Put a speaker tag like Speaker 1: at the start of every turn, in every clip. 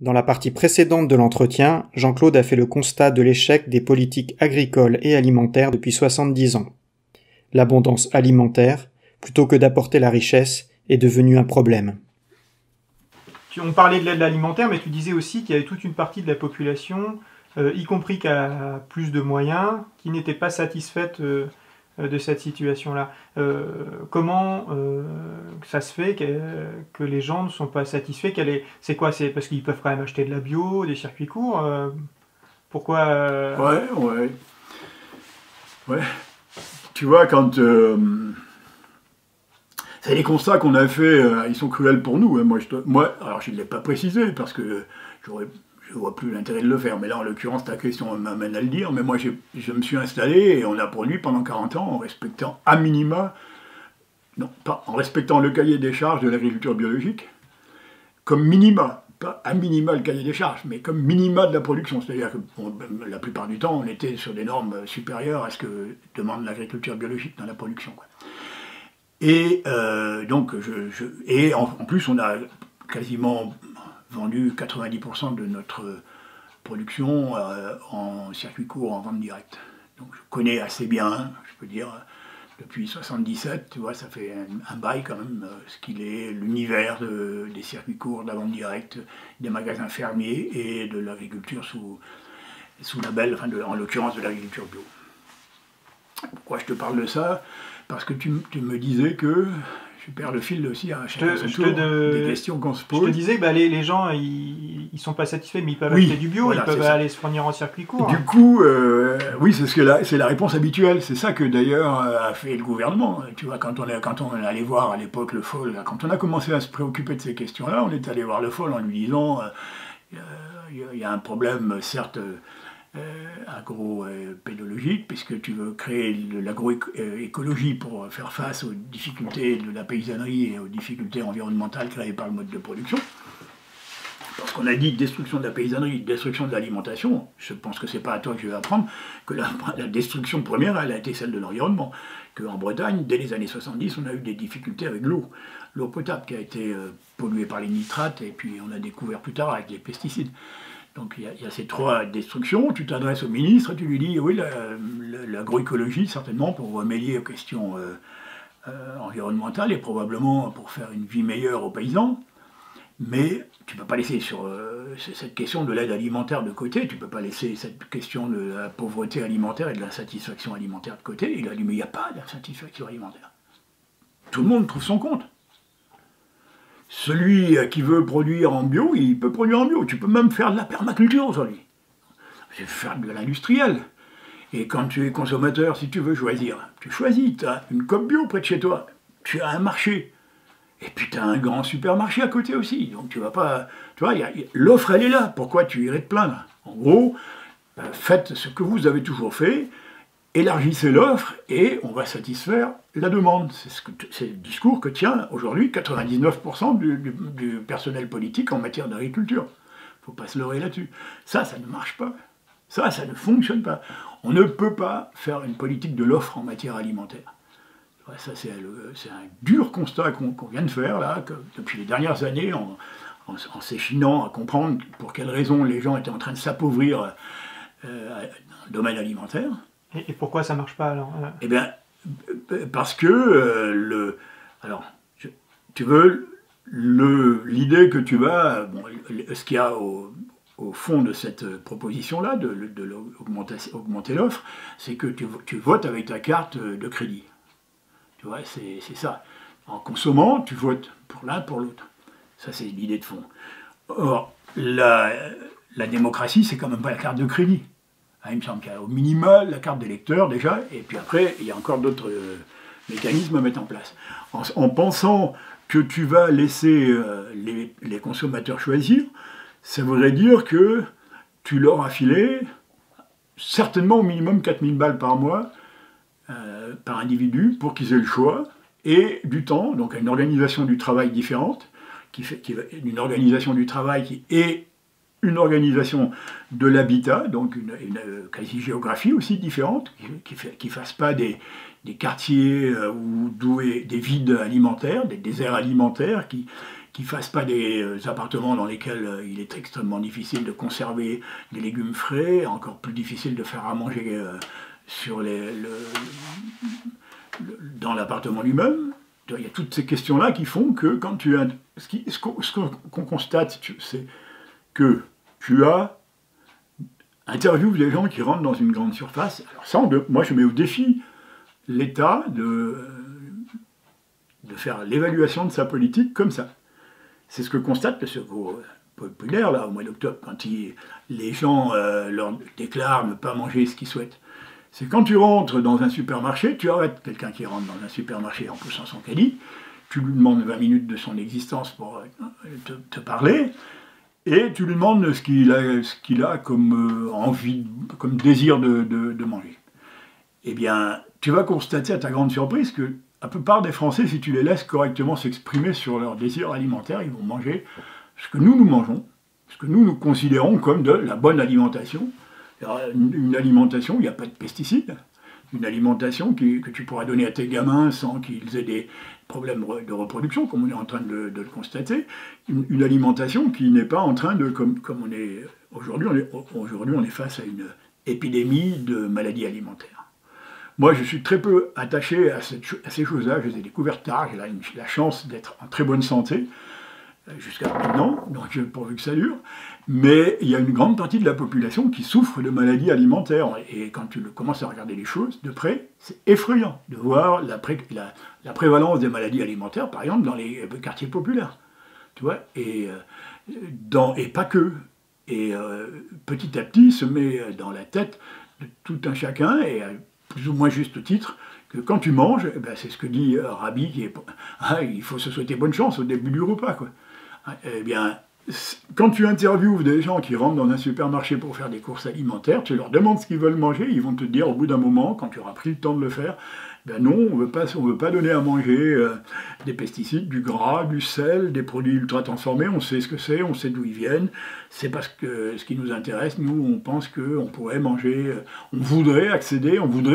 Speaker 1: Dans la partie précédente de l'entretien, Jean-Claude a fait le constat de l'échec des politiques agricoles et alimentaires depuis 70 ans. L'abondance alimentaire, plutôt que d'apporter la richesse, est devenue un problème.
Speaker 2: On parlait de l'aide alimentaire, mais tu disais aussi qu'il y avait toute une partie de la population, y compris qui a plus de moyens, qui n'était pas satisfaite de cette situation-là. Comment ça se fait que les gens ne sont pas satisfaits? C'est quoi? C'est parce qu'ils peuvent quand même acheter de la bio, des circuits courts? Pourquoi
Speaker 3: Ouais. Tu vois, quand... c'est les constats qu'on a fait, ils sont cruels pour nous. Hein. Moi, alors je ne l'ai pas précisé, parce que je ne vois plus l'intérêt de le faire. Mais là, en l'occurrence, ta question m'amène à le dire. Mais moi, je me suis installé et on a produit pendant 40 ans en respectant à minima, non, pas en respectant le cahier des charges de l'agriculture biologique, comme minima, pas à minima le cahier des charges, mais comme minima de la production. C'est-à-dire que la plupart du temps, on était sur des normes supérieures à ce que demande l'agriculture biologique dans la production, quoi. Et donc, en plus, on a quasiment vendu 90% de notre production en circuit court, en vente directe. Donc, je connais assez bien, je peux dire, depuis 77, tu vois, ça fait un bail quand même, ce qu'il est, l'univers des circuits courts, de la vente directe, des magasins fermiers et de l'agriculture sous label, enfin, en l'occurrence de l'agriculture bio. Pourquoi je te parle de ça? Parce que tu me disais que je perds le fil aussi à chacun son tour des questions qu'on se pose.
Speaker 2: Je te disais que les gens, ils sont pas satisfaits, mais ils peuvent acheter du bio, voilà, ils peuvent aller se fournir en circuit court.
Speaker 3: Du coup, oui, c'est la réponse habituelle. C'est ça que d'ailleurs a fait le gouvernement. Tu vois, quand on est allé voir à l'époque le FOL, quand on a commencé à se préoccuper de ces questions-là, on est allé voir le FOL en lui disant il y a un problème, certes, agro-pédologique, puisque tu veux créer de l'agroécologie pour faire face aux difficultés de la paysannerie et aux difficultés environnementales créées par le mode de production. Parce qu'on a dit destruction de la paysannerie, destruction de l'alimentation, je pense que c'est pas à toi que je vais apprendre que la destruction première, elle a été celle de l'environnement. Qu'en Bretagne, dès les années 70, on a eu des difficultés avec l'eau potable qui a été polluée par les nitrates, et puis on a découvert plus tard avec les pesticides. Donc il y a ces trois destructions, tu t'adresses au ministre, tu lui dis oui, l'agroécologie certainement pour remédier aux questions environnementales et probablement pour faire une vie meilleure aux paysans, mais tu ne peux pas laisser sur cette question de l'aide alimentaire de côté, tu ne peux pas laisser cette question de la pauvreté alimentaire et de l'insatisfaction alimentaire de côté. Il a dit mais il n'y a pas d'insatisfaction alimentaire. Tout le monde trouve son compte. Celui qui veut produire en bio, il peut produire en bio. Tu peux même faire de la permaculture aujourd'hui. C'est faire de l'industriel. Et quand tu es consommateur, si tu veux choisir, tu choisis, tu as une coop bio près de chez toi, tu as un marché. Et puis tu as un grand supermarché à côté aussi. Donc tu vas pas... Tu vois, l'offre elle est là. Pourquoi tu irais te plaindre? En gros, faites ce que vous avez toujours fait, élargissez l'offre et on va satisfaire la demande. C'est le discours que tient aujourd'hui 99% du personnel politique en matière d'agriculture. Il ne faut pas se leurrer là-dessus. Ça ne marche pas. Ça ne fonctionne pas. On ne peut pas faire une politique de l'offre en matière alimentaire. Ça, c'est un dur constat qu'on vient de faire, là, que depuis les dernières années, en s'échinant à comprendre pour quelles raisons les gens étaient en train de s'appauvrir dans le domaine alimentaire.
Speaker 2: Et pourquoi ça ne marche pas alors?
Speaker 3: Eh bien, parce que tu veux, l'idée que tu vas, ce qu'il y a au fond de cette proposition-là, augmenter l'offre, c'est que tu votes avec ta carte de crédit. Tu vois, c'est ça. En consommant, tu votes pour l'un, pour l'autre. Ça, c'est l'idée de fond. Or, la démocratie, c'est quand même pas la carte de crédit. Il me semble qu'il y a au minimal la carte d'électeur déjà, et puis après, il y a encore d'autres mécanismes à mettre en place. En pensant que tu vas laisser les consommateurs choisir, ça voudrait dire que tu leur as filé certainement au minimum 4000 balles par mois par individu pour qu'ils aient le choix, et du temps, donc une organisation du travail différente, une organisation du travail qui est une organisation de l'habitat, donc une quasi-géographie aussi différente, qui ne fasse pas des quartiers ou des vides alimentaires, des déserts alimentaires, qui qui ne fassent pas des appartements dans lesquels il est extrêmement difficile de conserver des légumes frais, encore plus difficile de faire à manger dans l'appartement lui-même. Il y a toutes ces questions-là qui font que quand tu as... Ce qu'on constate, c'est que tu as interviewé des gens qui rentrent dans une grande surface. Alors ça, moi je mets au défi l'État de faire l'évaluation de sa politique comme ça. C'est ce que constate le Secours populaire, là, au mois d'octobre, quand les gens leur déclarent ne pas manger ce qu'ils souhaitent. C'est quand tu rentres dans un supermarché, tu arrêtes quelqu'un qui rentre dans un supermarché en poussant son caddie, tu lui demandes 20 minutes de son existence pour te parler, et tu lui demandes ce qu'il a comme envie, comme désir de manger. Eh bien, tu vas constater à ta grande surprise que la plupart des Français, si tu les laisses correctement s'exprimer sur leur désir alimentaire, ils vont manger ce que nous mangeons, ce que nous considérons comme de la bonne alimentation. Une alimentation où il n'y a pas de pesticides, une alimentation que tu pourras donner à tes gamins sans qu'ils aient des problèmes de reproduction, comme on est en train de le constater, une alimentation qui n'est pas en train de, comme on est aujourd'hui, on est face à une épidémie de maladies alimentaires. Moi, je suis très peu attaché à ces choses-là. Je les ai découvertes tard. J'ai la chance d'être en très bonne santé jusqu'à maintenant, donc pourvu que ça dure. Mais il y a une grande partie de la population qui souffre de maladies alimentaires. Et quand tu commences à regarder les choses de près, c'est effrayant de voir la prévalence des maladies alimentaires, par exemple, dans les quartiers populaires. Tu vois, et pas que. Et petit à petit se met dans la tête de tout un chacun, et plus ou moins juste titre, que quand tu manges, eh ben c'est ce que dit Rabbi, il faut se souhaiter bonne chance au début du repas, quoi. Eh bien, quand tu interviewes des gens qui rentrent dans un supermarché pour faire des courses alimentaires, tu leur demandes ce qu'ils veulent manger, ils vont te dire au bout d'un moment, quand tu auras pris le temps de le faire, ben non, on veut pas donner à manger des pesticides, du gras, du sel, des produits ultra transformés, on sait ce que c'est, on sait d'où ils viennent, c'est parce que ce qui nous intéresse, nous, on pense qu'on pourrait manger, on voudrait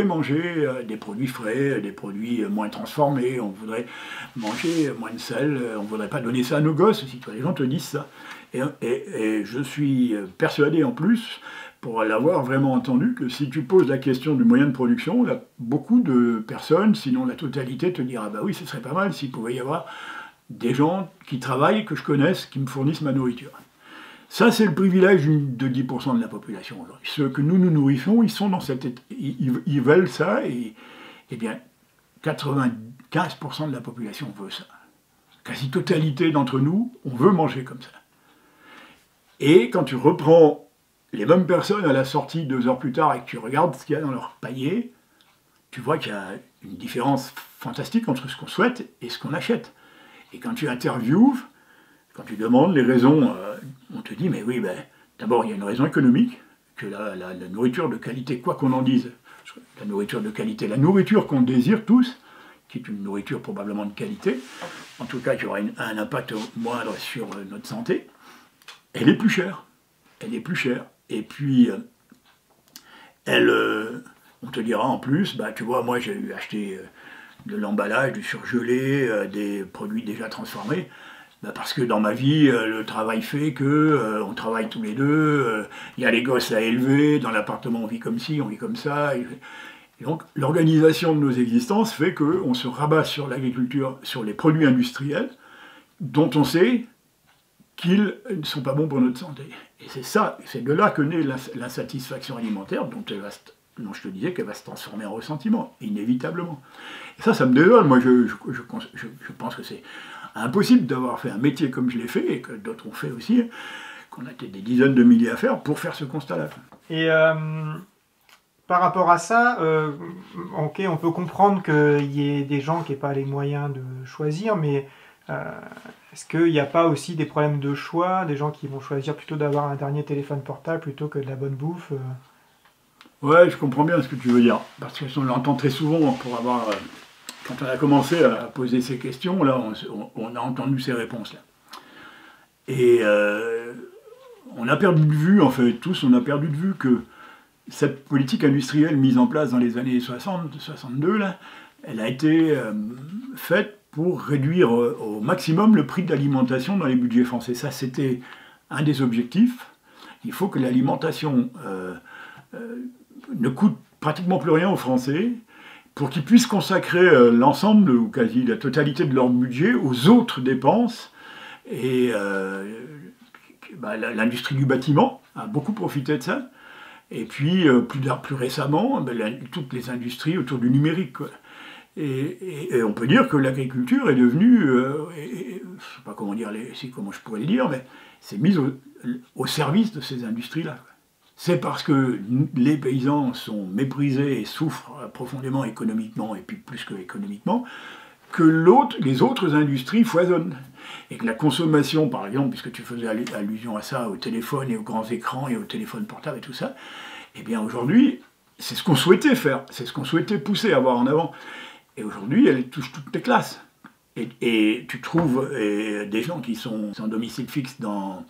Speaker 3: manger des produits frais, des produits moins transformés, on voudrait manger moins de sel, on ne voudrait pas donner ça à nos gosses aussi, les gens te disent ça. Et je suis persuadé en plus, pour l'avoir vraiment entendu, que si tu poses la question du moyen de production, là, beaucoup de personnes, sinon la totalité, te diront « Ah bah oui, ce serait pas mal s'il pouvait y avoir des gens qui travaillent, que je connaisse, qui me fournissent ma nourriture. » Ça, c'est le privilège de 10% de la population aujourd'hui. Ceux que nous nourrissons, ils sont dans cette... Ils veulent ça, et bien, 95% de la population veut ça. Quasi-totalité d'entre nous, on veut manger comme ça. Et quand tu reprends les mêmes personnes à la sortie 2 heures plus tard et que tu regardes ce qu'il y a dans leur panier, tu vois qu'il y a une différence fantastique entre ce qu'on souhaite et ce qu'on achète. Et quand tu interviewes, quand tu demandes les raisons, on te dit, mais oui, ben, d'abord il y a une raison économique, que la nourriture de qualité, quoi qu'on en dise, la nourriture de qualité, la nourriture qu'on désire tous, qui est une nourriture probablement de qualité, en tout cas qui aura un impact moindre sur notre santé, elle est plus chère. Elle est plus chère. Et puis, on te dira en plus, bah, tu vois, moi j'ai acheté de l'emballage, du surgelé, des produits déjà transformés, bah, parce que dans ma vie, le travail fait que on travaille tous les deux, il y a les gosses à élever, dans l'appartement on vit comme ci, on vit comme ça. Et donc l'organisation de nos existences fait qu'on se rabat sur l'agriculture, sur les produits industriels, dont on sait qu'ils ne sont pas bons pour notre santé. Et c'est ça, c'est de là que naît l'insatisfaction alimentaire, dont je te disais qu'elle va se transformer en ressentiment, inévitablement. Et ça me désole. Moi, je pense que c'est impossible d'avoir fait un métier comme je l'ai fait, et que d'autres ont fait aussi, qu'on a des dizaines de milliers à faire pour faire ce constat-là.
Speaker 2: Et par rapport à ça, ok, on peut comprendre qu'il y ait des gens qui n'aient pas les moyens de choisir, mais est-ce qu'il n'y a pas aussi des problèmes de choix, des gens qui vont choisir plutôt d'avoir un dernier téléphone portable plutôt que de la bonne bouffe
Speaker 3: Ouais, je comprends bien ce que tu veux dire, parce qu'on l'entend très souvent pour avoir... quand on a commencé à poser ces questions, là, on a entendu ces réponses-là. Et on a perdu de vue, en fait, tous, on a perdu de vue que cette politique industrielle mise en place dans les années 60, 62, là, elle a été faite pour réduire au maximum le prix de l'alimentation dans les budgets français. Ça, c'était un des objectifs. Il faut que l'alimentation ne coûte pratiquement plus rien aux Français pour qu'ils puissent consacrer l'ensemble ou quasi la totalité de leur budget aux autres dépenses. Et l'industrie du bâtiment a beaucoup profité de ça. Et puis, plus récemment, toutes les industries autour du numérique, quoi. Et on peut dire que l'agriculture est devenue, je ne sais pas comment dire, comment je pourrais le dire, mais c'est mise au service de ces industries-là. C'est parce que les paysans sont méprisés et souffrent profondément économiquement, et puis plus que économiquement, que les autres industries foisonnent. Et que la consommation, par exemple, puisque tu faisais allusion à ça, au téléphone et aux grands écrans et aux téléphones portables et tout ça, eh bien aujourd'hui, c'est ce qu'on souhaitait faire, c'est ce qu'on souhaitait pousser, avoir en avant. Et aujourd'hui, elle touche toutes les classes. Et tu trouves des gens qui sont en domicile fixe dans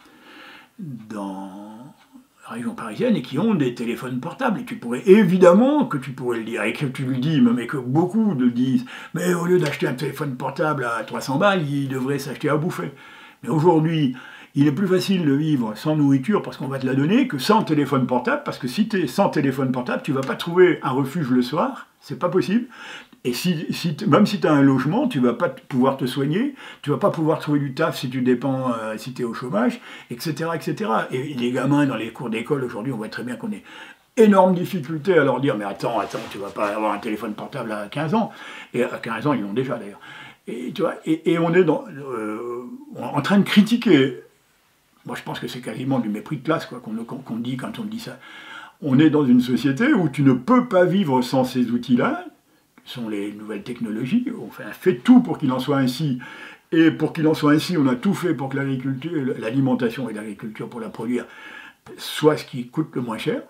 Speaker 3: la région parisienne et qui ont des téléphones portables. Et tu pourrais, évidemment que tu pourrais le dire, et que tu le dis, mais que beaucoup le disent, mais au lieu d'acheter un téléphone portable à 300 balles, ils devraient s'acheter à bouffer. Mais aujourd'hui, il est plus facile de vivre sans nourriture parce qu'on va te la donner que sans téléphone portable, parce que si tu es sans téléphone portable, tu ne vas pas trouver un refuge le soir, c'est pas possible. Et même si tu as un logement, tu ne vas pas pouvoir te soigner, tu ne vas pas pouvoir trouver du taf si tu dépends, si tu es au chômage, etc., etc. Et les gamins dans les cours d'école, aujourd'hui, on voit très bien qu'on ait énorme difficulté à leur dire « Mais attends, tu ne vas pas avoir un téléphone portable à 15 ans. » Et à 15 ans, ils l'ont déjà d'ailleurs. Et, tu vois, et on est en train de critiquer. Moi, je pense que c'est quasiment du mépris de classe quoi, qu'on dit quand on dit ça. On est dans une société où tu ne peux pas vivre sans ces outils-là, sont les nouvelles technologies, on fait tout pour qu'il en soit ainsi, et pour qu'il en soit ainsi, on a tout fait pour que l'alimentation et l'agriculture pour la produire soit ce qui coûte le moins cher,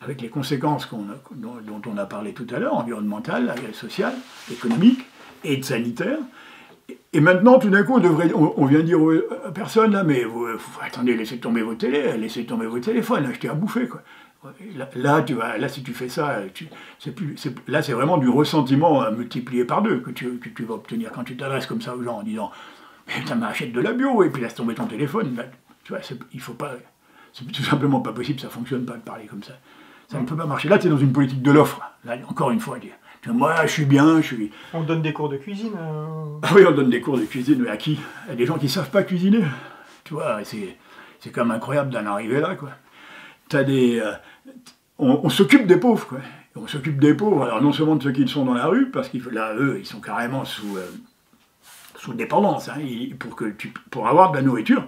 Speaker 3: avec les conséquences dont on a parlé tout à l'heure, environnementales, sociales, économiques et sanitaires. Et maintenant, tout d'un coup, on vient dire aux personnes, là, mais attendez, laissez tomber vos téléphones, achetez à bouffer, quoi. Là, si tu fais ça, là c'est vraiment du ressentiment multiplié par 2 que tu vas obtenir quand tu t'adresses comme ça aux gens en disant « Mais putain, achète de la bio et puis laisse tomber ton téléphone. » Là, tu vois, il faut pas, c'est tout simplement pas possible, ça fonctionne pas de parler comme ça. Ça ne peut pas marcher. Là, tu es dans une politique de l'offre. Là, encore une fois, moi, je suis bien,
Speaker 2: On donne des cours de cuisine
Speaker 3: Ah oui, on donne des cours de cuisine, mais à qui? À des gens qui savent pas cuisiner. Tu vois, c'est quand même incroyable d'en arriver là, quoi. On s'occupe des pauvres, quoi. On s'occupe des pauvres, alors non seulement de ceux qui sont dans la rue, parce que là, eux, ils sont carrément sous dépendance. Hein, pour avoir de la nourriture,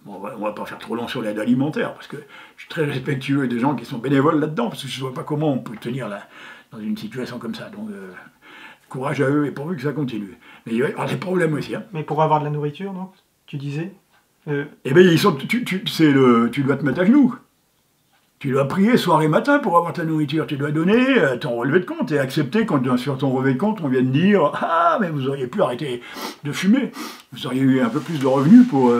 Speaker 3: on va pas faire trop long sur l'aide alimentaire, parce que je suis très respectueux des gens qui sont bénévoles là-dedans, parce que je ne vois pas comment on peut tenir là, dans une situation comme ça. Donc, courage à eux, et pourvu que ça continue. Mais il va y avoir des problèmes aussi. Hein.
Speaker 2: Mais pour avoir de la nourriture, donc, tu disais
Speaker 3: Eh bien, tu dois te mettre à genoux. Tu dois prier soir et matin pour avoir ta nourriture. Tu dois donner ton relevé de compte et accepter quand sur ton relevé de compte, on vient de dire « Ah, mais vous auriez pu arrêter de fumer. Vous auriez eu un peu plus de revenus pour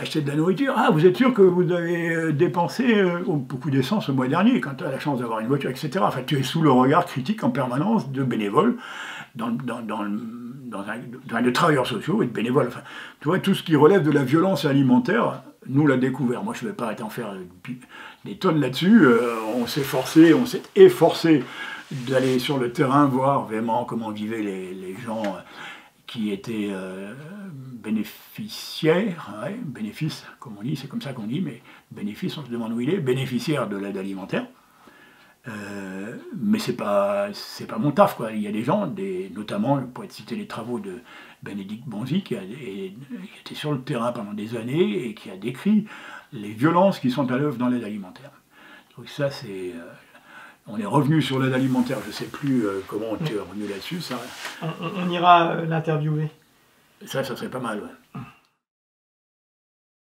Speaker 3: acheter de la nourriture. Ah, vous êtes sûr que vous avez dépensé beaucoup d'essence le mois dernier quand tu as la chance d'avoir une voiture, etc. » Enfin, tu es sous le regard critique en permanence de bénévoles, de travailleurs sociaux et de bénévoles. Enfin, tu vois, tout ce qui relève de la violence alimentaire, nous l'a découvert. Moi, je ne vais pas en faire des tonnes là-dessus. On s'est efforcé d'aller sur le terrain voir vraiment comment vivaient les gens qui étaient bénéficiaires, bénéfices, comme on dit, c'est comme ça qu'on dit, mais bénéfice, on se demande où il est, bénéficiaire de l'aide alimentaire. Mais c'est pas mon taf, quoi. Il y a des gens, notamment, je pourrais te citer les travaux de Bénédicte Bonzi, qui était sur le terrain pendant des années et qui a décrit les violences qui sont à l'œuvre dans l'aide alimentaire. Donc ça, on est revenu sur l'aide alimentaire, je ne sais plus comment on est revenu là-dessus.
Speaker 2: On ira l'interviewer.
Speaker 3: Ça serait pas mal, ouais.